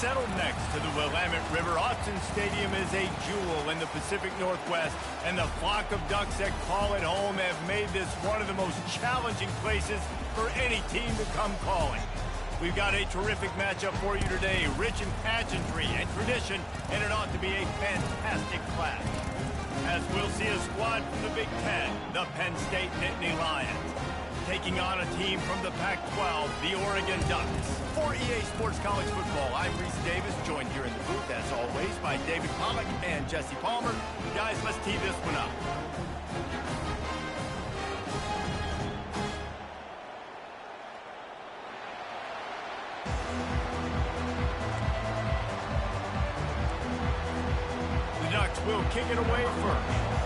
Settled next to the Willamette River, Autzen Stadium is a jewel in the Pacific Northwest, and the flock of ducks that call it home have made this one of the most challenging places for any team to come calling. We've got a terrific matchup for you today, rich in pageantry and tradition, and it ought to be a fantastic clash. As we'll see a squad from the Big Ten, the Penn State Nittany Lions, taking on a team from the Pac-12, the Oregon Ducks. For EA Sports College Football, I'm Reese Davis, joined here in the booth, as always, by David Pollack and Jesse Palmer. Guys, let's tee this one up. The Ducks will kick it away first.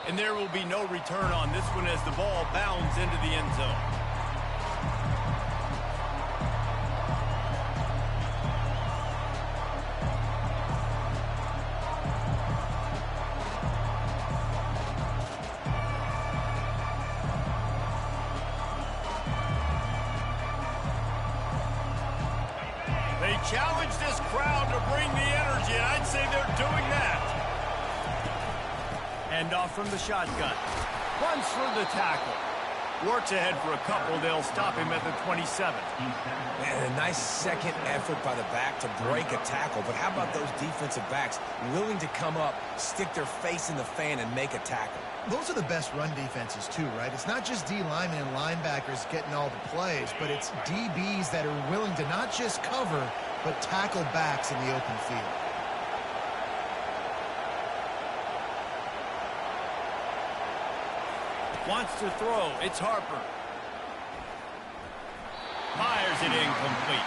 And there will be no return on this one as the ball bounds into the end zone. They challenge this crowd to bring the energy, and I'd say they're doing that. Hand off from the shotgun. Runs for the tackle. Works ahead for a couple. They'll stop him at the 27. Man, a nice second effort by the back to break a tackle. But how about those defensive backs willing to come up, stick their face in the fan, and make a tackle? Those are the best run defenses, too, right? It's not just D linemen and linebackers getting all the plays, but it's DBs that are willing to not just cover, but tackle backs in the open field. Wants to throw. It's Harper. Fires it incomplete.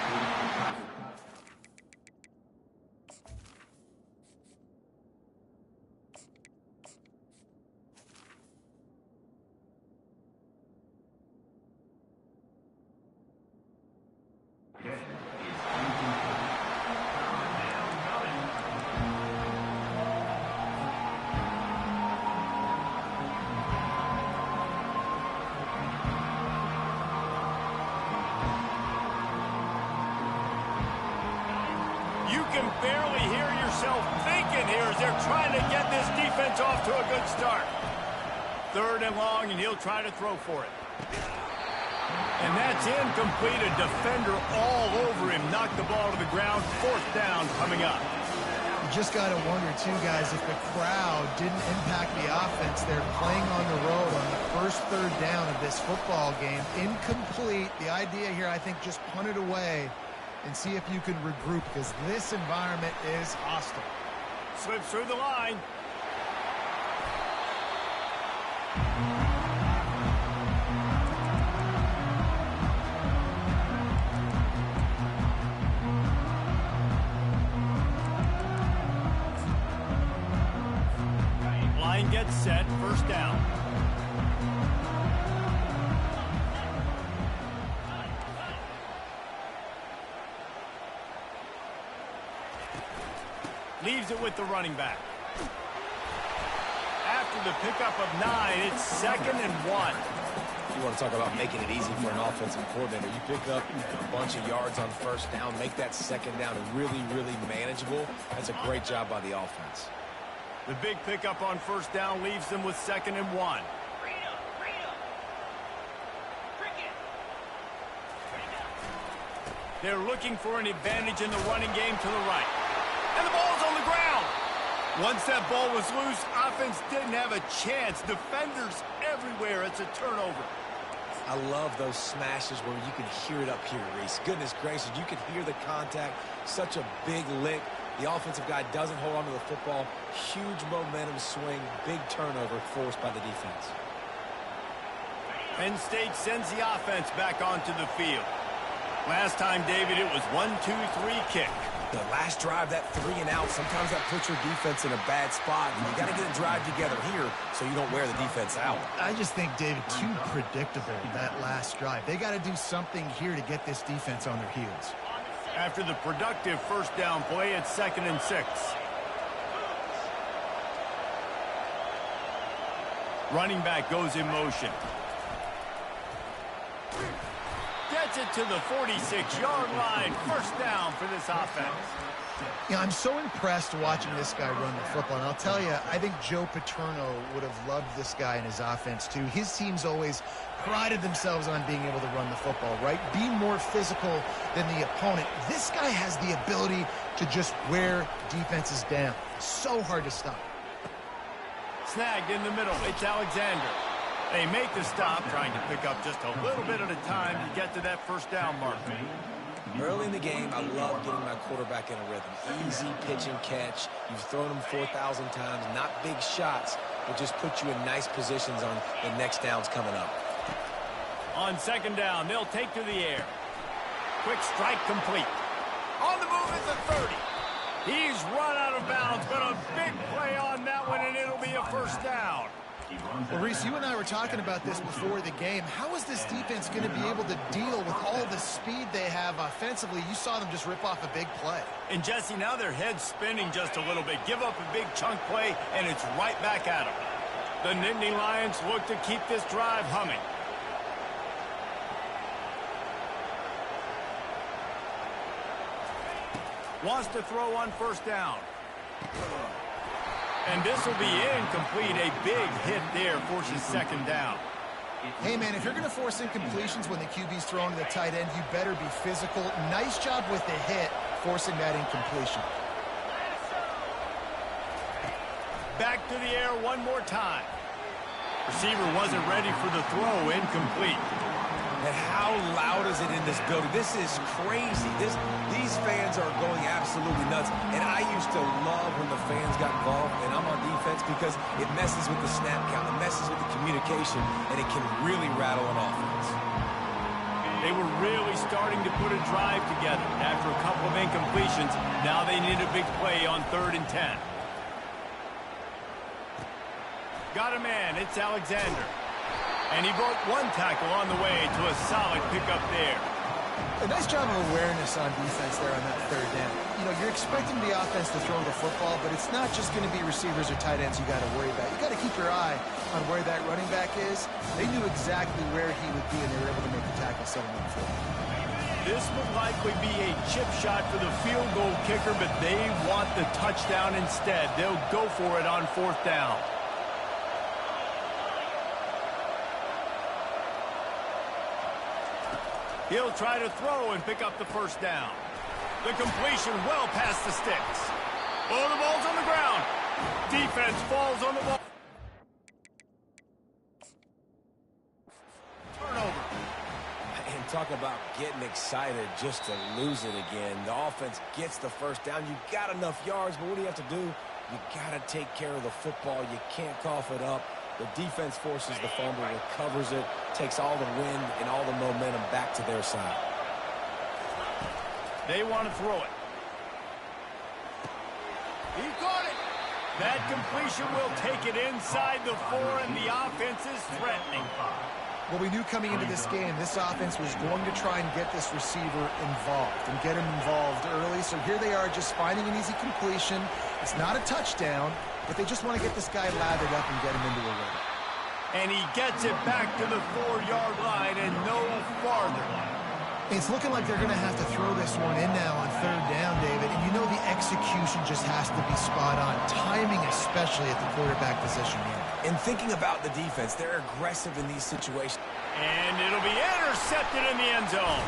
You can barely hear yourself thinking here as they're trying to get this defense off to a good start. 3rd and long, and he'll try to throw for it. And that's incomplete. A defender all over him. Knocked the ball to the ground. 4th down coming up. You just got to wonder, too, guys, if the crowd didn't impact the offense. They're playing on the road on the first 3rd down of this football game. Incomplete. The idea here, I think, just punt it away and see if you can regroup, because this environment is hostile. Slips through the line. Line gets set, 1st down. Leaves it with the running back. After the pickup of 9, it's 2nd and 1. You want to talk about making it easy for an offensive coordinator. You pick up a bunch of yards on 1st down, make that 2nd down really, really manageable. That's a great job by the offense. The big pickup on 1st down leaves them with 2nd and 1. They're looking for an advantage in the running game to the right. And the ball's on the ground. Once that ball was loose, offense didn't have a chance. Defenders everywhere. It's a turnover. I love those smashes where you can hear it up here, Reese. Goodness gracious, you can hear the contact. Such a big lick. The offensive guy doesn't hold on to the football. Huge momentum swing. Big turnover forced by the defense. Penn State sends the offense back onto the field. Last time, David, it was 1-2-3 kick. The last drive, that 3 and out, sometimes that puts your defense in a bad spot. And you got to get a drive together here so you don't wear the defense out. I just think, David, too predictable, that last drive. They got to do something here to get this defense on their heels. After the productive 1st down play, it's 2nd and 6. Running back goes in motion. Gets it to the 46-yard line. First down for this offense. Yeah, I'm so impressed watching this guy run the football. And I'll tell you, I think Joe Paterno would have loved this guy in his offense too. His teams always prided themselves on being able to run the football, right? Be more physical than the opponent. This guy has the ability to just wear defenses down. So hard to stop. Snagged in the middle. It's Alexander. They make the stop, trying to pick up just a little bit at a time to get to that first down mark. Early in the game, I love getting my quarterback in a rhythm. Easy pitch and catch. You've thrown them 4,000 times. Not big shots, but just put you in nice positions on the next downs coming up. On second down, they'll take to the air. Quick strike complete. On the move at the 30. He's run out of bounds, but a big play on that one, and it'll be a first down. Well, Reese, you and I were talking about this before the game. How is this defense going to be able to deal with all the speed they have offensively? You saw them just rip off a big play. And, Jesse, now their head's spinning just a little bit. Give up a big chunk play, and it's right back at them. The Nittany Lions look to keep this drive humming. Wants to throw on first down. And this will be incomplete. A big hit there forces second down. Hey, man, if you're going to force incompletions when the QB's throwing to the tight end, you better be physical. Nice job with the hit, forcing that incompletion. Back to the air one more time. Receiver wasn't ready for the throw. Incomplete. And how loud is it in this building? This is crazy. These fans are going absolutely nuts. And I used to love when the fans got involved, and I'm on defense, because it messes with the snap count, it messes with the communication, and it can really rattle an offense. They were really starting to put a drive together. After a couple of incompletions, now they need a big play on 3rd and 10. Got a man. It's Alexander. And he broke one tackle on the way to a solid pickup there. A nice job of awareness on defense there on that 3rd down. You know, you're expecting the offense to throw the football, but it's not just going to be receivers or tight ends you got to worry about. You got to keep your eye on where that running back is. They knew exactly where he would be, and they were able to make the tackle, set him up for him. This would likely be a chip shot for the field goal kicker, but they want the touchdown instead. They'll go for it on 4th down. He'll try to throw and pick up the first down. The completion well past the sticks. Oh, the ball's on the ground. Defense falls on the ball. Turnover. And talk about getting excited just to lose it again. The offense gets the first down. You got enough yards, but what do you have to do? You got to take care of the football. You can't cough it up. The defense forces the fumble, recovers it, takes all the wind and all the momentum back to their side. They want to throw it. He caught it. That completion will take it inside the 4, and the offense is threatening. Well, we knew coming into this game, this offense was going to try and get this receiver involved and get him involved early. So here they are, just finding an easy completion. It's not a touchdown, but they just want to get this guy lathered up and get him into a rhythm. And he gets it back to the 4-yard line and no farther. It's looking like they're going to have to throw this one in now on 3rd down, David. And you know the execution just has to be spot on. Timing, especially at the quarterback position here. And thinking about the defense, they're aggressive in these situations. And it'll be intercepted in the end zone.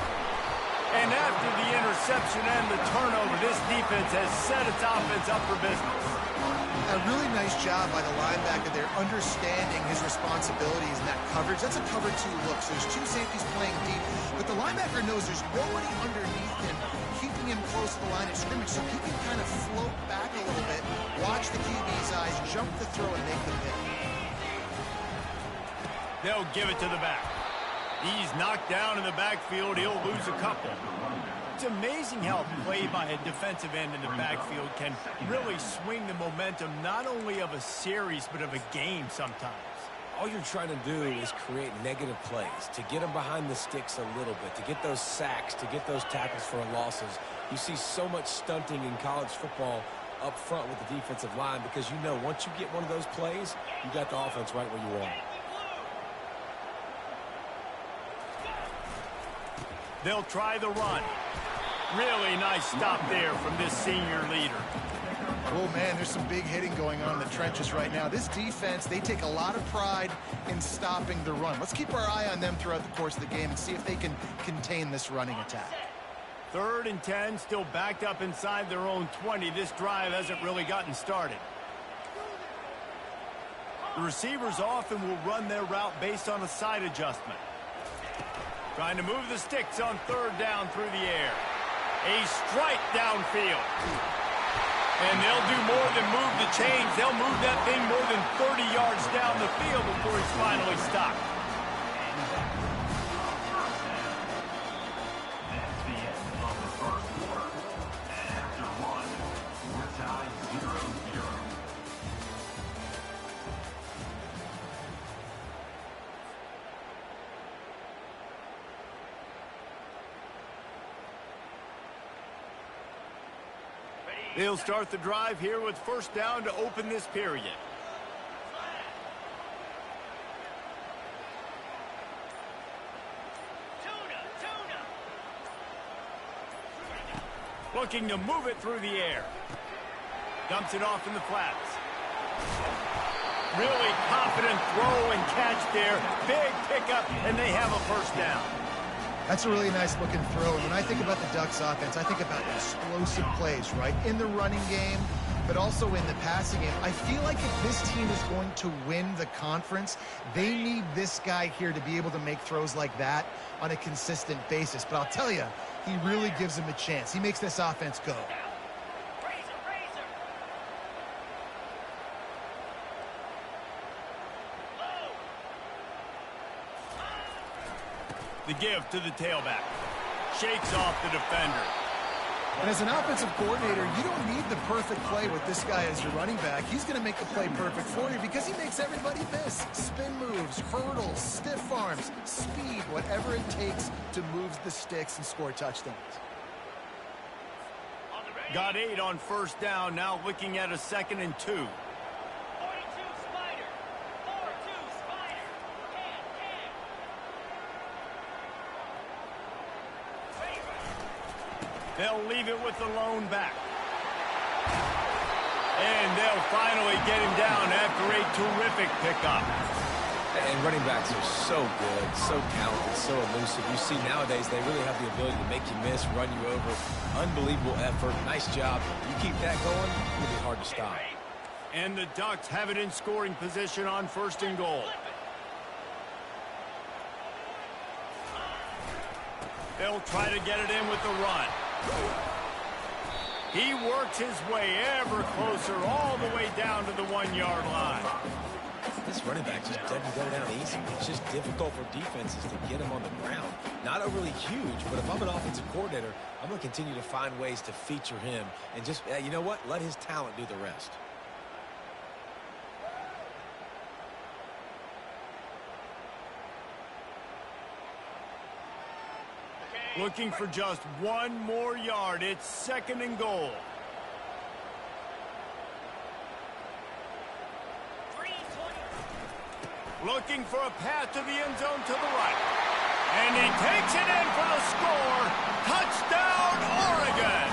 And after the interception and the turnover, this defense has set its offense up for business. A really nice job by the linebacker there, understanding his responsibilities in that coverage. That's a cover 2 look, so there's 2 safeties playing deep, but the linebacker knows there's nobody underneath him, keeping him close to the line of scrimmage, so he can kind of float back a little bit, watch the QB's eyes, jump the throw, and make the pick. They'll give it to the back. He's knocked down in the backfield. He'll lose a couple. It's amazing how play by a defensive end in the backfield can really swing the momentum not only of a series but of a game sometimes. All you're trying to do is create negative plays, to get them behind the sticks a little bit, to get those sacks, to get those tackles for losses. You see so much stunting in college football up front with the defensive line because you know once you get one of those plays, you got the offense right where you want it. They'll try the run. Really nice stop there from this senior leader. Oh, man, there's some big hitting going on in the trenches right now. This defense, they take a lot of pride in stopping the run. Let's keep our eye on them throughout the course of the game and see if they can contain this running attack. 3rd and 10, still backed up inside their own 20. This drive hasn't really gotten started. The receivers often will run their route based on a side adjustment. Trying to move the sticks on 3rd down through the air. A strike downfield. And they'll do more than move the chains. They'll move that thing more than 30 yards down the field before he's finally stopped. That's the end of the first quarter. And after one, we're tied 0-0. They'll start the drive here with 1st down to open this period. Looking to move it through the air. Dumps it off in the flats. Really confident throw and catch there. Big pickup, and they have a 1st down. That's a really nice looking throw. And when I think about the Ducks offense, I think about explosive plays, right? In the running game, but also in the passing game. I feel like if this team is going to win the conference, they need this guy here to be able to make throws like that on a consistent basis. But I'll tell you, he really gives them a chance. He makes this offense go. The give to the tailback. Shakes off the defender. And as an offensive coordinator, you don't need the perfect play with this guy as your running back. He's going to make the play perfect for you because he makes everybody miss. Spin moves, hurdles, stiff arms, speed, whatever it takes to move the sticks and score touchdowns. Got 8 on 1st down, now looking at a 2nd and 2. They'll leave it with the lone back. And they'll finally get him down after a terrific pickup. And running backs are so good, so talented, so elusive. You see nowadays they really have the ability to make you miss, run you over. Unbelievable effort. Nice job. You keep that going, it'll be hard to stop. And the Ducks have it in scoring position on 1st and goal. They'll try to get it in with the run. He works his way ever closer all the way down to the 1-yard line. This running back just doesn't go down easy. It's just difficult for defenses to get him on the ground. Not overly huge, but if I'm an offensive coordinator, I'm going to continue to find ways to feature him and just, you know what, let his talent do the rest. Looking for just 1 more yard. It's 2nd and goal. Looking for a path to the end zone to the right. And he takes it in for the score. Touchdown, Oregon!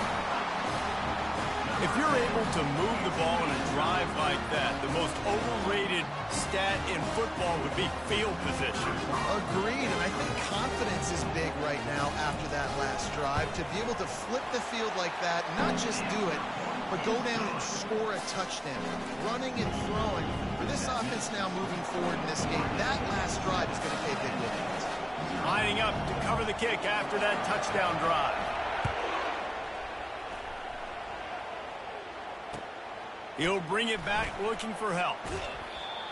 If you're able to move the ball in a drive like that, the most overrated stat in football would be field position. Agreed, and I think confidence is big right now after that last drive. To be able to flip the field like that, not just do it, but go down and score a touchdown. Running and throwing. For this offense now moving forward in this game, that last drive is going to pay big dividends. Lining up to cover the kick after that touchdown drive. He'll bring it back looking for help.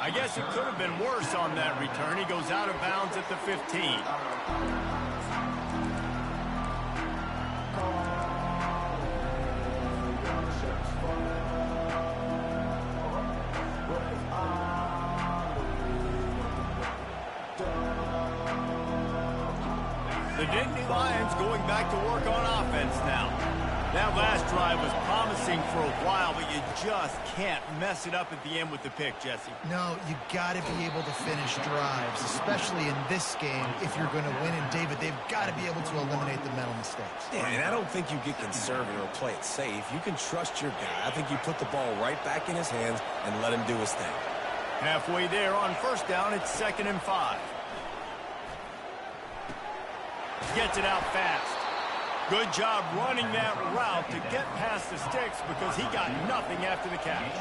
I guess it could have been worse on that return. He goes out of bounds at the 15. The Nittany Lions going back to work on offense now. That last drive was promising for a while, but you just can't mess it up at the end with the pick, Jesse. No, you got to be able to finish drives, especially in this game if you're going to win. And, David, they've got to be able to eliminate the mental mistakes. Yeah, and I don't think you get conservative or play it safe. You can trust your guy. I think you put the ball right back in his hands and let him do his thing. Halfway there on first down, it's 2nd and 5. Gets it out fast. Good job running that route to get past the sticks because he got nothing after the catch.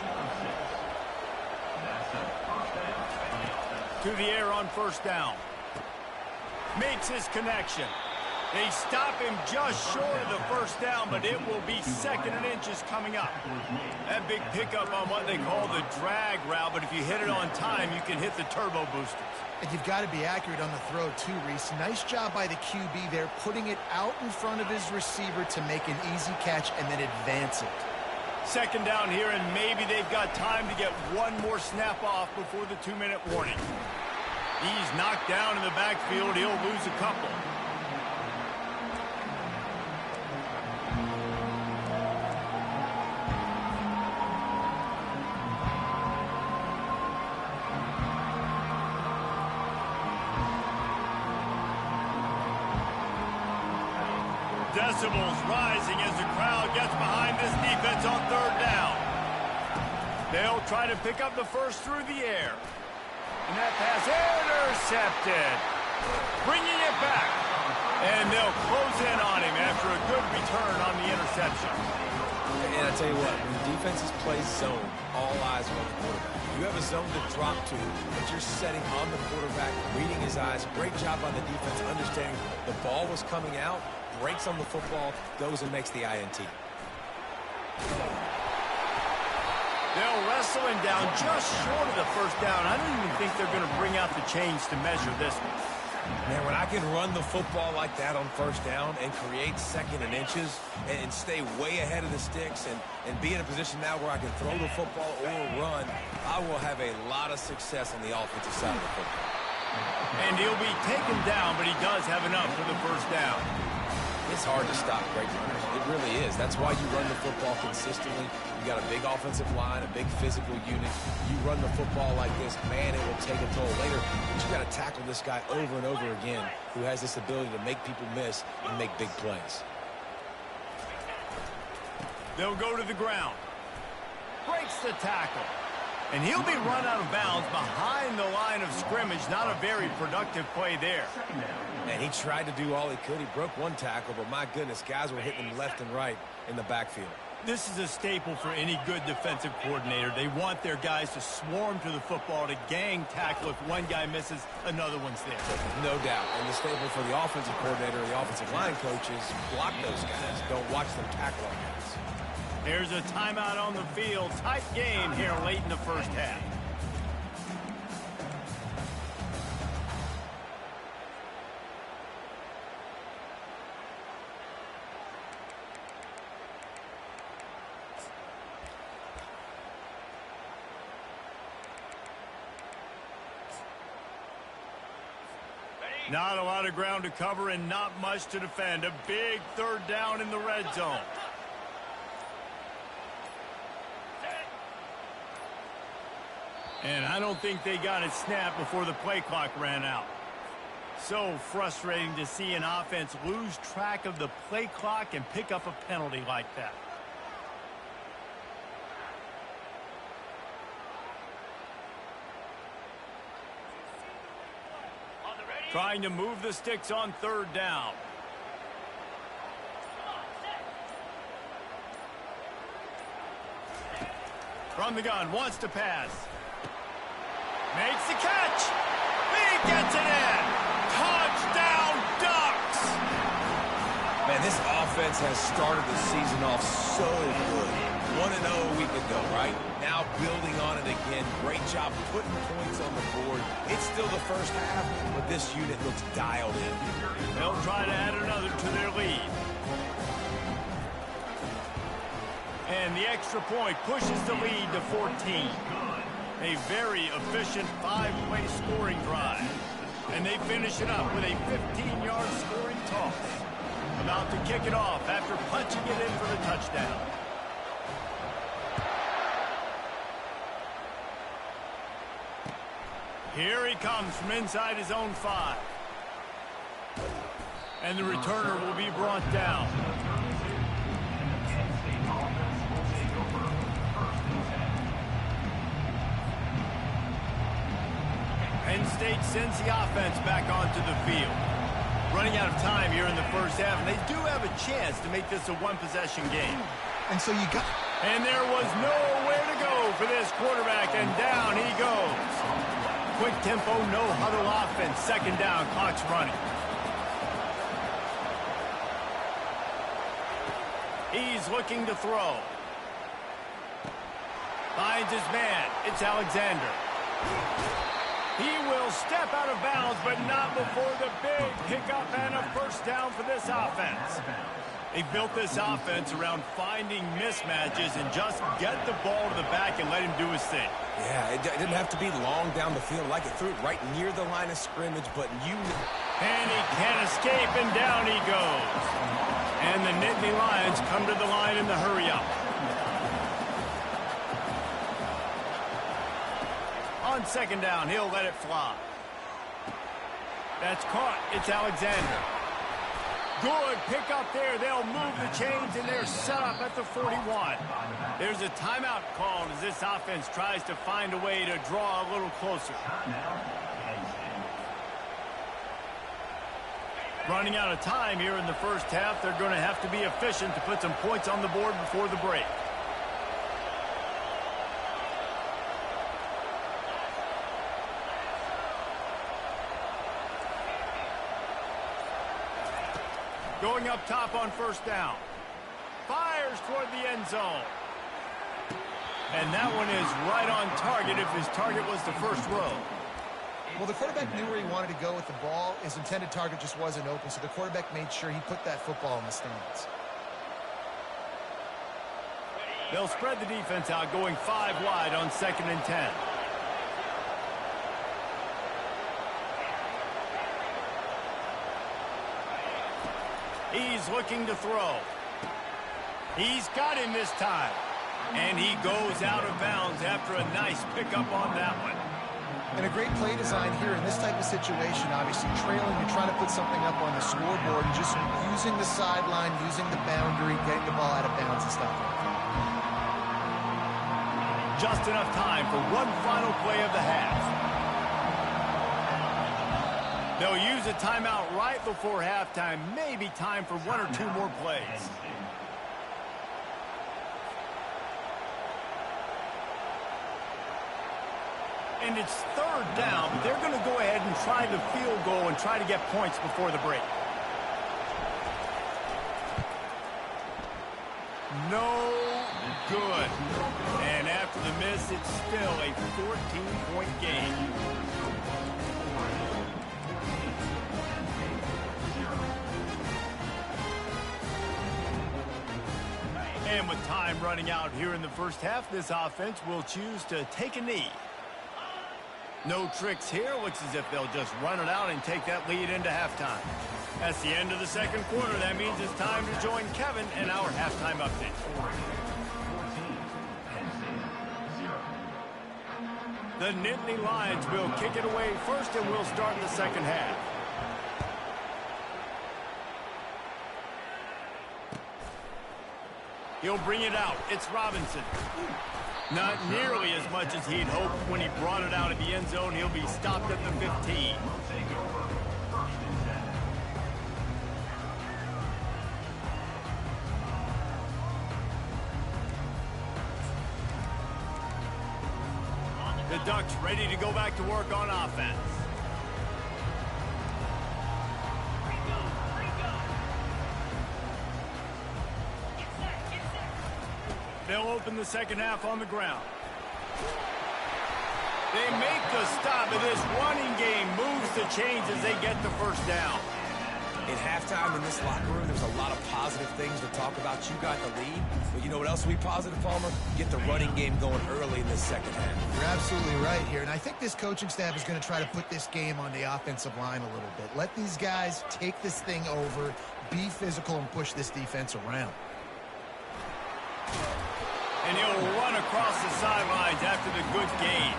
To the air on first down. Makes his connection. They stop him just short of the first down, but it will be 2nd and inches coming up. That big pickup on what they call the drag route, but if you hit it on time, you can hit the turbo boosters. And you've got to be accurate on the throw, too, Reese. Nice job by the QB there, putting it out in front of his receiver to make an easy catch and then advance it. 2nd down here, and maybe they've got time to get one more snap off before the 2-minute warning. He's knocked down in the backfield. He'll lose a couple. Decibels rising as the crowd gets behind this defense on 3rd down. They'll try to pick up the first through the air. And that pass intercepted. Bringing it back. And they'll close in on him after a good return on the interception. And I tell you what, when defenses play zone, all eyes are on the quarterback. You have a zone to drop to, but you're setting on the quarterback, reading his eyes. Great job on the defense, understanding the ball was coming out, breaks on the football, goes and makes the INT. They'll wrestle him down just short of the first down. I don't even think they're going to bring out the chains to measure this one. Man, when I can run the football like that on first down and create 2nd and inches and stay way ahead of the sticks and be in a position now where I can throw the football or run, I will have a lot of success on the offensive side of the football. And he'll be taken down, but he does have enough for the first down. It's hard to stop great runners. It really is. That's why you run the football consistently. You got a big offensive line, a big physical unit. You run the football like this, man, it will take a toll later. But you got to tackle this guy over and over again who has this ability to make people miss and make big plays. They'll go to the ground. Breaks the tackle. And he'll be run out of bounds behind the line of scrimmage. Not a very productive play there. And he tried to do all he could. He broke one tackle, but my goodness, guys were hitting him left and right in the backfield. This is a staple for any good defensive coordinator. They want their guys to swarm to the football, to gang tackle. If one guy misses, another one's there. No doubt. And the staple for the offensive coordinator or the offensive line coaches, block those guys. Don't watch them tackle our guys. Here's a timeout on the field. Tight game here late in the first half. Not a lot of ground to cover and not much to defend. A big 3rd down in the red zone. And I don't think they got it snapped before the play clock ran out. So frustrating to see an offense lose track of the play clock and pick up a penalty like that. Trying to move the sticks on 3rd down. From the gun, wants to pass. Makes the catch. He gets it in. Touchdown, Ducks. Man, this offense has started the season off so good. 1-0 a week ago, right? Now building on it again. Great job putting points on the board. It's still the first half, but this unit looks dialed in. They'll try to add another to their lead. And the extra point pushes the lead to 14. A very efficient 5-play scoring drive. And they finish it up with a 15-yard scoring toss. About to kick it off after punching it in for the touchdown. Here he comes from inside his own 5. And the returner will be brought down. Penn State sends the offense back onto the field. Running out of time here in the first half, and they do have a chance to make this a one-possession game. And so you got... And there was nowhere to go for this quarterback, and down he goes. Quick tempo, no huddle offense. Second down, clock's running. He's looking to throw. Finds his man. It's Alexander. He will step out of bounds, but not before the big pickup and a first down for this offense. They built this offense around finding mismatches and just get the ball to the back and let him do his thing. Yeah, it didn't have to be long down the field. Like it threw it right near the line of scrimmage, but And he can't escape, and down he goes. And the Nittany Lions come to the line in the hurry-up. On second down, he'll let it fly. That's caught. It's Alexander. Good pick up there. They'll move the chains, and they're set up at the 41. There's a timeout called as this offense tries to find a way to draw a little closer. Running out of time here in the first half. They're going to have to be efficient to put some points on the board before the break. Going up top on first down. Fires toward the end zone. And that one is right on target if his target was the first row. Well, the quarterback knew where he wanted to go with the ball. His intended target just wasn't open, so the quarterback made sure he put that football in the stands. They'll spread the defense out, going 5 wide on 2nd and 10. He's looking to throw. He's got him this time. And he goes out of bounds after a nice pickup on that one. And a great play design here in this type of situation, obviously trailing, you're trying to put something up on the scoreboard, and just using the sideline, using the boundary, getting the ball out of bounds and stuff. Just enough time for one final play of the half. They'll use a timeout right before halftime, maybe time for 1 or 2 more plays. And it's 3rd down, but they're going to go ahead and try the field goal and try to get points before the break. No good. And after the miss, it's still a 14-point game. And with time running out here in the first half, this offense will choose to take a knee. No tricks here. Looks as if they'll just run it out and take that lead into halftime. That's the end of the second quarter. That means it's time to join Kevin and our halftime update. The Nittany Lions will kick it away first, and we'll start the second half. He'll bring it out. It's Robinson. Not nearly as much as he'd hoped when he brought it out of the end zone. He'll be stopped at the 15. The Ducks ready to go back to work on offense. They'll open the second half on the ground. They make the stop, and this running game moves the chains as they get the first down. at halftime in this locker room, there's a lot of positive things to talk about. You got the lead, but you know what else will be positive, Palmer? Get the running game going early in the second half. You're absolutely right here, and I think this coaching staff is going to try to put this game on the offensive line a little bit. Let these guys take this thing over, be physical and push this defense around. And he'll run across the sidelines after the good gain.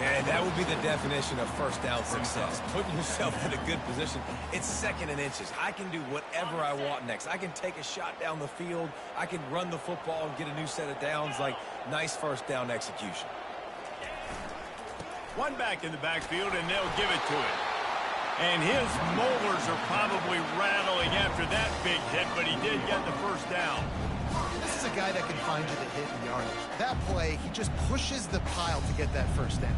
And that would be the definition of first down success. Putting yourself in a good position. It's second and inches. I can do whatever I want next. I can take a shot down the field. I can run the football and get a new set of downs. Like, nice first down execution. One back in the backfield, and they'll give it to him. And his molars are probably rattling after that big hit, but he did get the first down. This is a guy that can find you the hit and yardage. That play, he just pushes the pile to get that first down.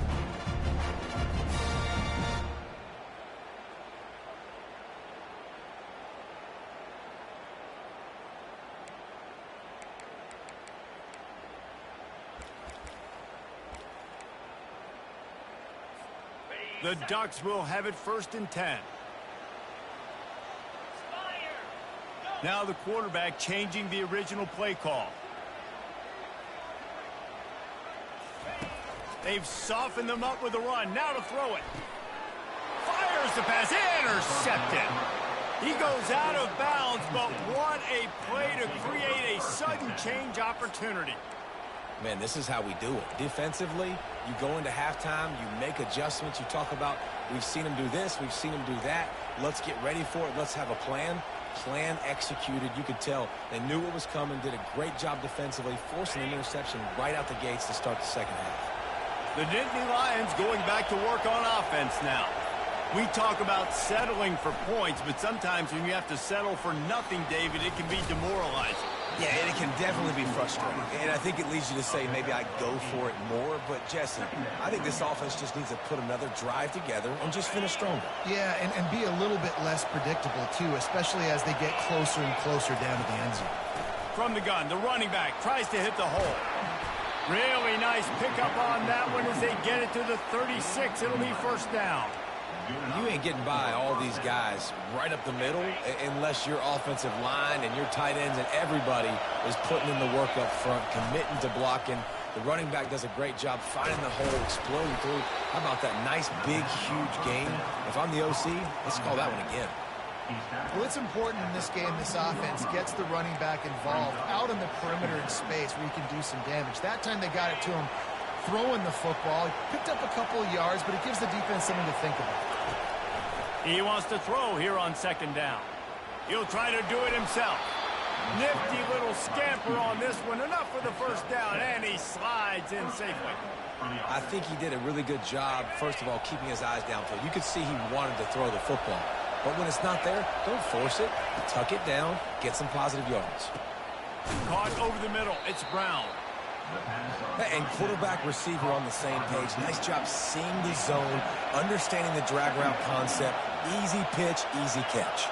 The Ducks will have it 1st and 10. Now the quarterback changing the original play call. They've softened them up with a run. Now to throw it. Fires the pass. Intercepted. He goes out of bounds, but what a play to create a sudden change opportunity. Man, this is how we do it. Defensively, you go into halftime, you make adjustments. You talk about, we've seen them do this, we've seen them do that. Let's get ready for it. Let's have a plan. Plan executed. You could tell they knew what was coming, did a great job defensively, forcing an interception right out the gates to start the second half. The Nittany Lions going back to work on offense now. We talk about settling for points, but sometimes when you have to settle for nothing, David, it can be demoralizing. Yeah, and it can definitely be frustrating. And I think it leads you to say maybe I go for it more. But, Jesse, I think this offense just needs to put another drive together and just finish stronger. Yeah, and be a little bit less predictable, too, especially as they get closer and closer down to the end zone. From the gun, the running back tries to hit the hole. Really nice pickup on that one as they get it to the 36. It'll be first down. You ain't getting by all these guys right up the middle unless your offensive line and your tight ends and everybody is putting in the work up front, committing to blocking. The running back does a great job finding the hole, exploding through. How about that nice, big, huge gain? If I'm the OC, let's call that one again. Well, it's important in this game, this offense gets the running back involved out in the perimeter in space where he can do some damage. That time they got it to him throwing the football. He picked up a couple of yards, but it gives the defense something to think about. He wants to throw here on second down. He'll try to do it himself. Nifty little scamper on this one. Enough for the first down, and he slides in safely. I think he did a really good job, first of all, keeping his eyes downfield. You could see he wanted to throw the football. But when it's not there, don't force it. Tuck it down, get some positive yards. Caught over the middle. It's Brown. And quarterback receiver on the same page. Nice job seeing the zone, understanding the drag route concept. Easy pitch, easy catch.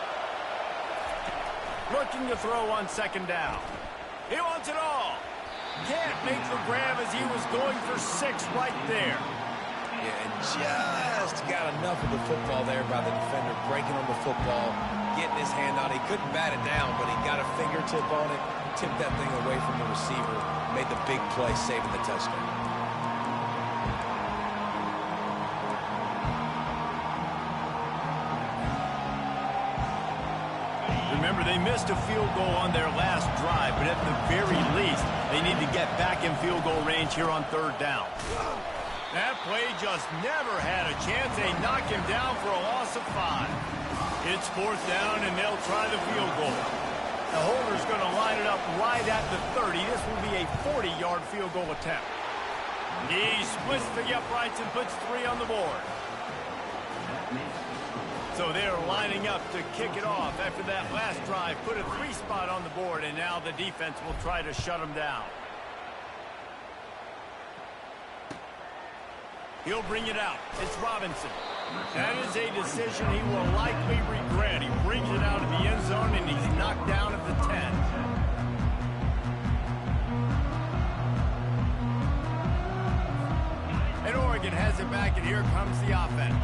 Looking to throw on second down. He wants it all. Can't make the grab as he was going for 6 right there. Yeah, and just got enough of the football there by the defender, breaking on the football, getting his hand on it. He couldn't bat it down, but he got a fingertip on it, tipped that thing away from the receiver, made the big play, saving the touchdown. Remember, they missed a field goal on their last drive, but at the very least, they need to get back in field goal range here on third down. That play just never had a chance. They knock him down for a loss of 5. It's fourth down, and they'll try the field goal. The holder's going to line it up right at the 30. This will be a 40-yard field goal attempt. He splits the uprights and puts 3 on the board. So they're lining up to kick it off after that last drive. Put a 3 spot on the board, and now the defense will try to shut them down. He'll bring it out. It's Robinson. That is a decision he will likely regret. He brings it out of the end zone, and he's knocked down at the 10. And Oregon has it back, and here comes the offense.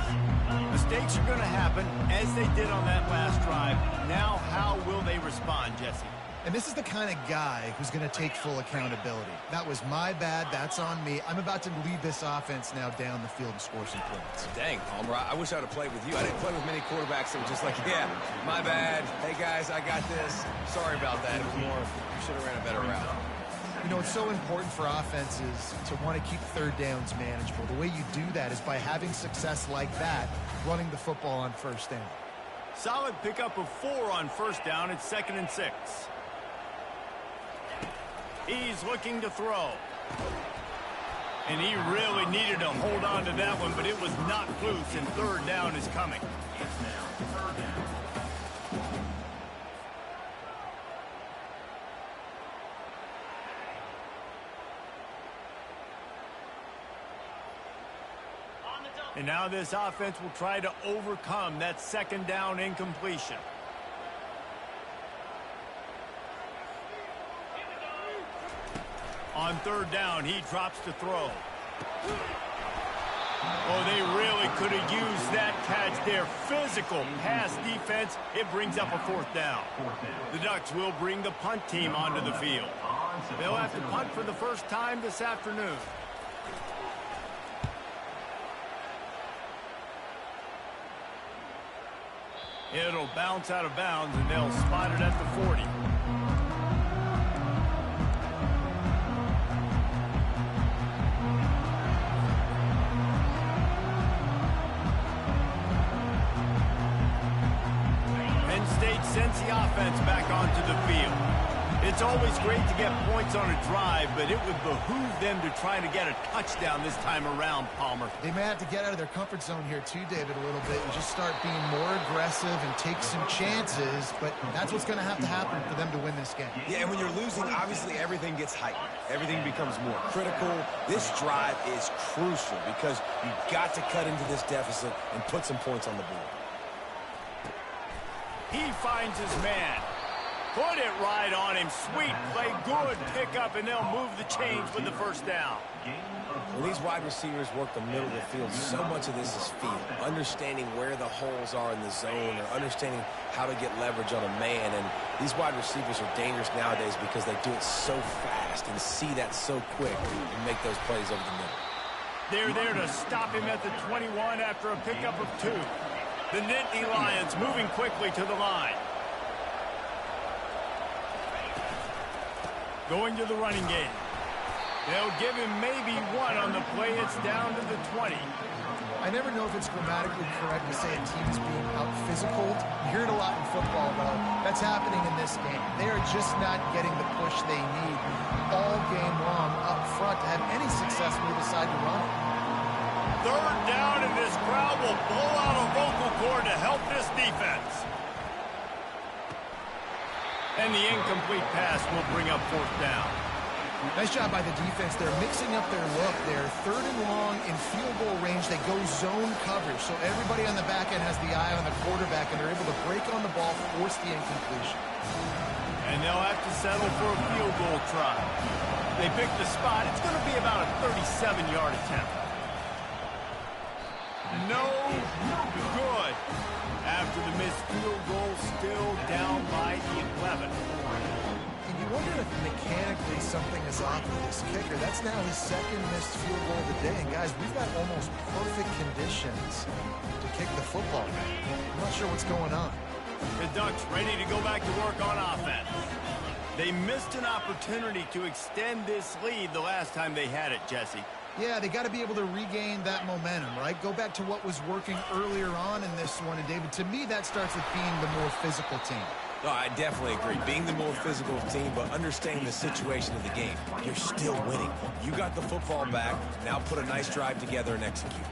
Mistakes are going to happen, as they did on that last drive. Now, how will they respond, Jesse? And this is the kind of guy who's going to take full accountability. That was my bad. That's on me. I'm about to lead this offense now down the field and score some points. Dang, Palmer, I wish I would have played with you. I didn't play with many quarterbacks that were just like, yeah, my bad. Hey, guys, I got this. Sorry about that. It was more, you should have ran a better route. You know, it's so important for offenses to want to keep third downs manageable. The way you do that is by having success like that, running the football on first down. Solid pickup of 4 on first down. It's 2nd and 6. He's looking to throw. And he really needed to hold on to that one, but it was knocked loose, and 3rd down is coming. It's now 3rd down. And now this offense will try to overcome that 2nd down incompletion. On 3rd down, he drops to throw. Oh, they really could have used that catch there. Physical pass defense. It brings up a 4th down. The Ducks will bring the punt team onto the field. They'll have to punt for the first time this afternoon. It'll bounce out of bounds, and they'll spot it at the 40. Penn State sends the offense back onto the field. It's always great to get points on a drive, but it would behoove them to try to get a touchdown this time around, Palmer. They may have to get out of their comfort zone here too, David, a little bit, and just start being more aggressive and take some chances, but that's what's going to have to happen for them to win this game. Yeah, and when you're losing, obviously everything gets heightened. Everything becomes more critical. This drive is crucial because you've got to cut into this deficit and put some points on the board. He finds his man. Put it right on him. Sweet play, good pickup, and they'll move the chains with the 1st down. When these wide receivers work the middle of the field, so much of this is feel. Understanding where the holes are in the zone or understanding how to get leverage on a man. And these wide receivers are dangerous nowadays because they do it so fast and see that so quick and make those plays over the middle. They're there to stop him at the 21 after a pickup of 2. The Nittany Lions moving quickly to the line. Going to the running game. They'll give him maybe 1 on the play. It's down to the 20. I never know if it's grammatically correct to say a team is being out-physical. You hear it a lot in football, though. That's happening in this game. They are just not getting the push they need all game long up front to have any success when they decide to run it. 3rd down, and this crowd will blow out a vocal cord to help this defense. And the incomplete pass will bring up 4th down. Nice job by the defense. They're mixing up their look. They're 3rd and long in field goal range. They go zone coverage, so everybody on the back end has the eye on the quarterback, and they're able to break on the ball, force the incompletion. And they'll have to settle for a field goal try. They pick the spot. It's going to be about a 37-yard attempt. No good. After the missed field goal, still down by 11. And you wonder if mechanically something is off with this kicker. That's now his 2nd missed field goal of the day. And guys, we've got almost perfect conditions to kick the football. I'm not sure what's going on. The Ducks ready to go back to work on offense. They missed an opportunity to extend this lead the last time they had it, Jesse. Yeah, they got to be able to regain that momentum, right? Go back to what was working earlier on in this one. And, David, to me, that starts with being the more physical team. No, I definitely agree. Being the more physical team, but understanding the situation of the game. You're still winning. You got the football back. Now put a nice drive together and execute.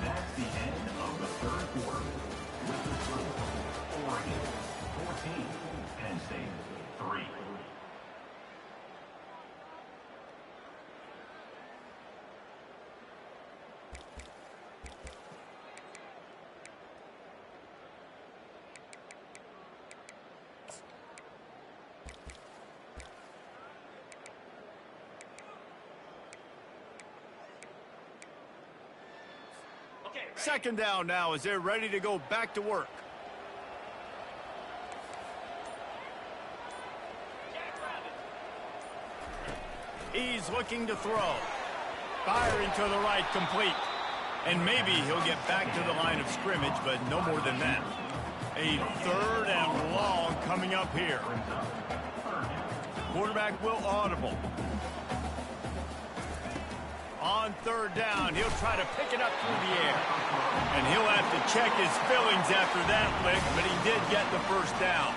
That's the end of the 3rd quarter. With the score, Oregon 14, Penn State 3. Second down now as they're ready to go back to work. He's looking to throw. Firing to the right, complete. And maybe he'll get back to the line of scrimmage, but no more than that. A third and long coming up here. Quarterback will audible. On third down, he'll try to pick it up through the air. And he'll have to check his fillings after that lick, but he did get the first down.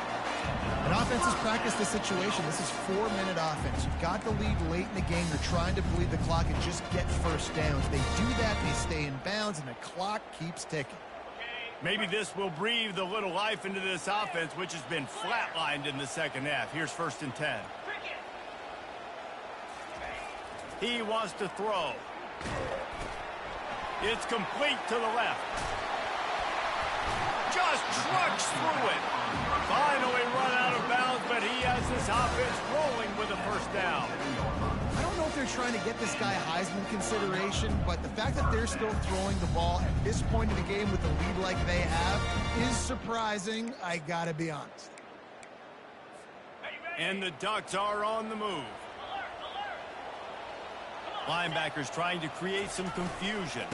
An offense has practiced this situation. This is 4-minute offense. You've got the lead late in the game. You're trying to bleed the clock and just get first downs. They do that, they stay in bounds, and the clock keeps ticking. Maybe this will breathe a little life into this offense, which has been flatlined in the second half. Here's 1st and 10. He wants to throw. It's complete to the left. Just trucks through it. Finally run out of bounds, but he has this offense rolling with a first down. I don't know if they're trying to get this guy Heisman consideration, but the fact that they're still throwing the ball at this point in the game with the lead like they have is surprising, I gotta be honest. And the Ducks are on the move. Linebackers trying to create some confusion.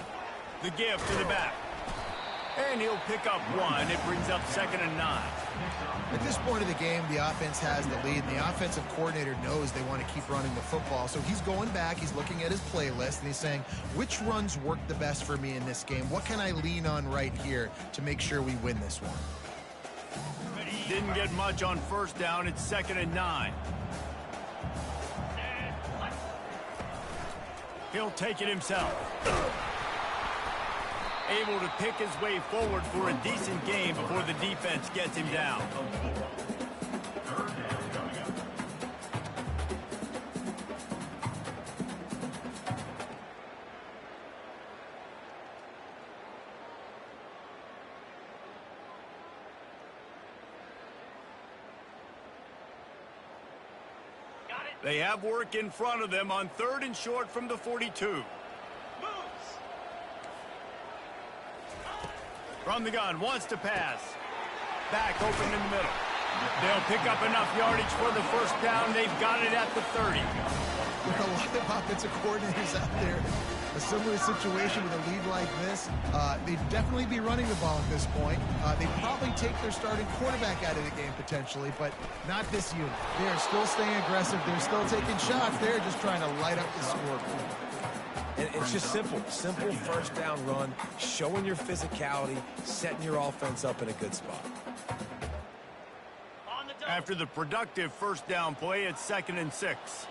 The give to the back. And he'll pick up one. It brings up 2nd and 9. At this point of the game, the offense has the lead, and the offensive coordinator knows they want to keep running the football. So he's going back, he's looking at his playlist, and he's saying, which runs work the best for me in this game? What can I lean on right here to make sure we win this one? Didn't get much on first down. It's 2nd and 9. He'll take it himself. Able to pick his way forward for a decent game before the defense gets him down. They have work in front of them on 3rd and short from the 42. From the gun, wants to pass. Back open in the middle. They'll pick up enough yardage for the first down. They've got it at the 30. With a lot of offensive coordinators out there, a similar situation with a lead like this, they'd definitely be running the ball at this point. They'd probably take their starting quarterback out of the game potentially, but not this unit. They're still staying aggressive. They're still taking shots. They're just trying to light up the scoreboard. And it's just simple first down run, showing your physicality, setting your offense up in a good spot. After the productive first down play, it's 2nd and 6.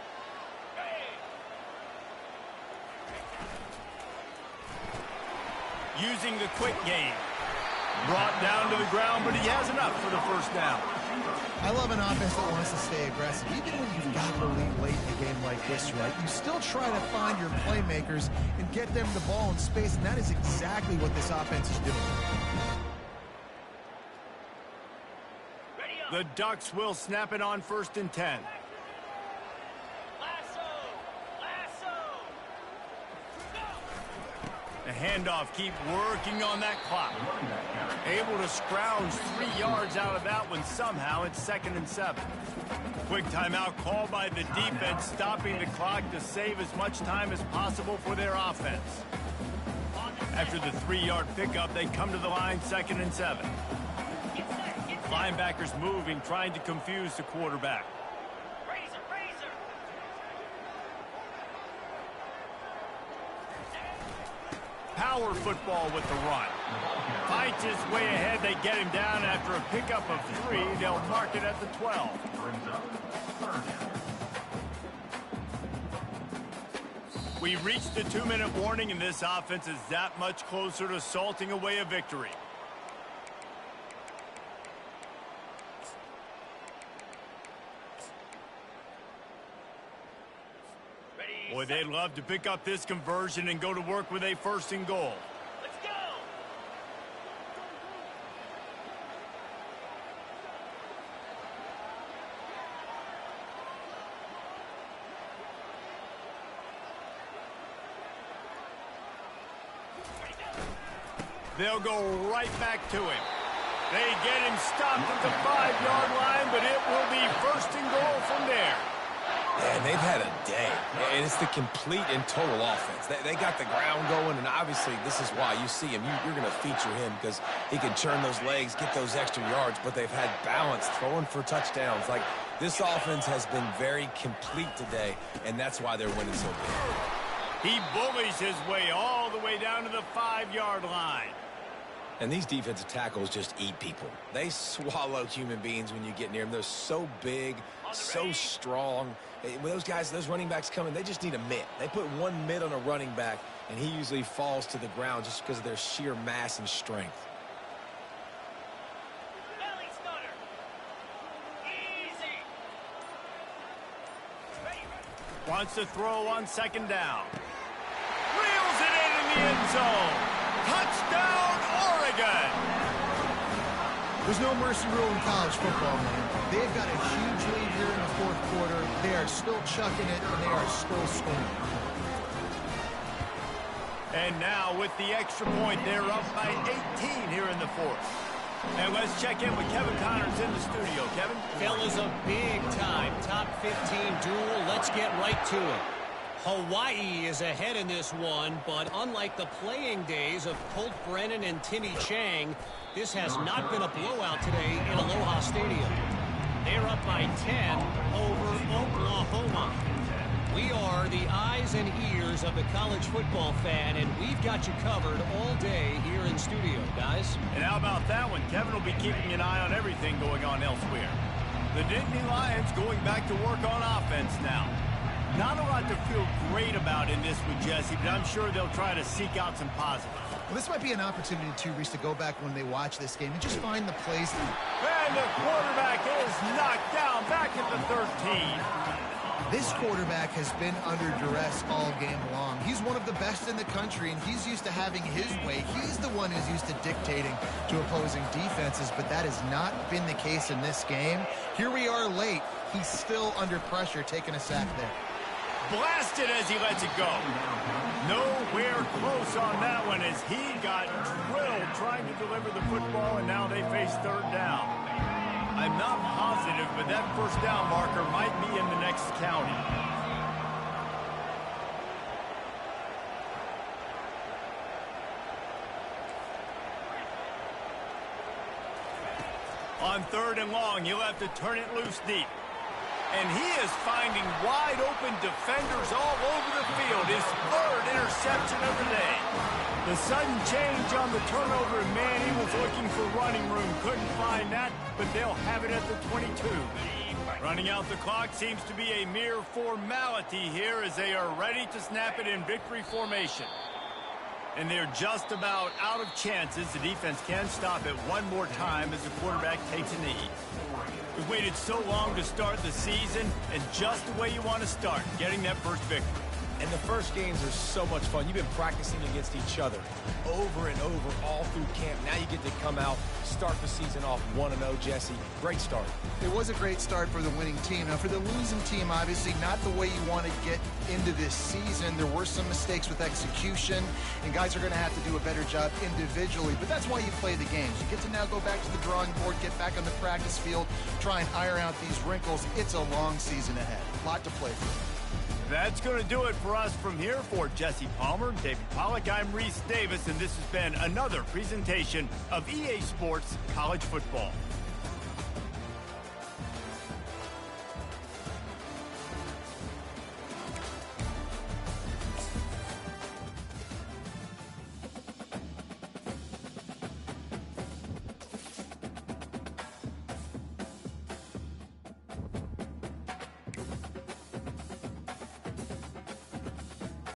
Using the quick game. Brought down to the ground, but he has enough for the first down. I love an offense that wants to stay aggressive. Even when you've got the lead late in a game like this, right, you still try to find your playmakers and get them the ball in space, and that is exactly what this offense is doing. The Ducks will snap it on 1st and 10. The handoff, keep working on that clock. Able to scrounge 3 yards out of that one somehow. It's 2nd and 7. Quick timeout called by the defense, stopping the clock to save as much time as possible for their offense. After the 3-yard pickup, they come to the line, 2nd and 7. Linebackers moving, trying to confuse the quarterback. Power football with the run. Fights his way ahead. They get him down after a pickup of 3. They'll mark it at the 12. We reached the 2-minute warning, and this offense is that much closer to salting away a victory. Boy, they'd love to pick up this conversion and go to work with a 1st and goal. Let's go! They'll go right back to him. They get him stopped at the 5-yard line, but it will be first and goal from there. And they've had a day, and it's the complete and total offense. They got the ground going, and obviously this is why you see him. You're going to feature him because he can churn those legs, get those extra yards, but they've had balance, throwing for touchdowns. Like, this offense has been very complete today, and that's why they're winning so big. He bullies his way all the way down to the 5-yard line. And these defensive tackles just eat people. They swallow human beings when you get near them. They're so big, so strong. When those guys, those running backs come in, they just need a mitt. They put one mitt on a running back, and he usually falls to the ground just because of their sheer mass and strength. Wants to throw on second down. Reels it in the end zone. Touchdown, Oregon! There's no mercy rule in college football, man. They've got a huge lead here in the fourth quarter. They are still chucking it, and they are still scoring. And now with the extra point, they're up by 18 here in the fourth. And let's check in with Kevin Connors in the studio. Kevin? Fellas, a big-time top 15 duel. Let's get right to it. Hawaii is ahead in this one, but unlike the playing days of Colt Brennan and Timmy Chang, this has not been a blowout today in Aloha Stadium. They're up by 10 over Oklahoma. We are the eyes and ears of the college football fan, and we've got you covered all day here in studio, guys. And how about that one? Kevin will be keeping an eye on everything going on elsewhere. The Nittany Lions going back to work on offense now. Not a lot to feel great about in this one, Jesse, but I'm sure they'll try to seek out some positives. Well, this might be an opportunity, too, Reese, to go back when they watch this game and just find the plays. And the quarterback is knocked down back at the 13. This quarterback has been under duress all game long. He's one of the best in the country, and he's used to having his way. He's the one who's used to dictating to opposing defenses, but that has not been the case in this game. Here we are late. He's still under pressure, taking a sack there. Blasted as he lets it go. Nowhere close on that one as he got drilled trying to deliver the football, and now they face third down. I'm not positive, but that first down marker might be in the next county. On third and long, you'll have to turn it loose deep. And he is finding wide-open defenders all over the field. His third interception of the day. The sudden change on the turnover, and man, he was looking for running room. Couldn't find that, but they'll have it at the 22. Running out the clock seems to be a mere formality here as they are ready to snap it in victory formation. And they're just about out of chances. The defense can stop it one more time as the quarterback takes a knee. We've waited so long to start the season, and just the way you want to start, getting that first victory. And the first games are so much fun. You've been practicing against each other over and over all through camp. Now you get to come out, start the season off 1-0, Jesse. Great start. It was a great start for the winning team. Now, for the losing team, obviously not the way you want to get into this season. There were some mistakes with execution, and guys are going to have to do a better job individually. But that's why you play the games. You get to now go back to the drawing board, get back on the practice field, try and iron out these wrinkles. It's a long season ahead. A lot to play for. That's going to do it for us from here. For Jesse Palmer, David Pollack, I'm Reese Davis, and this has been another presentation of EA Sports College Football.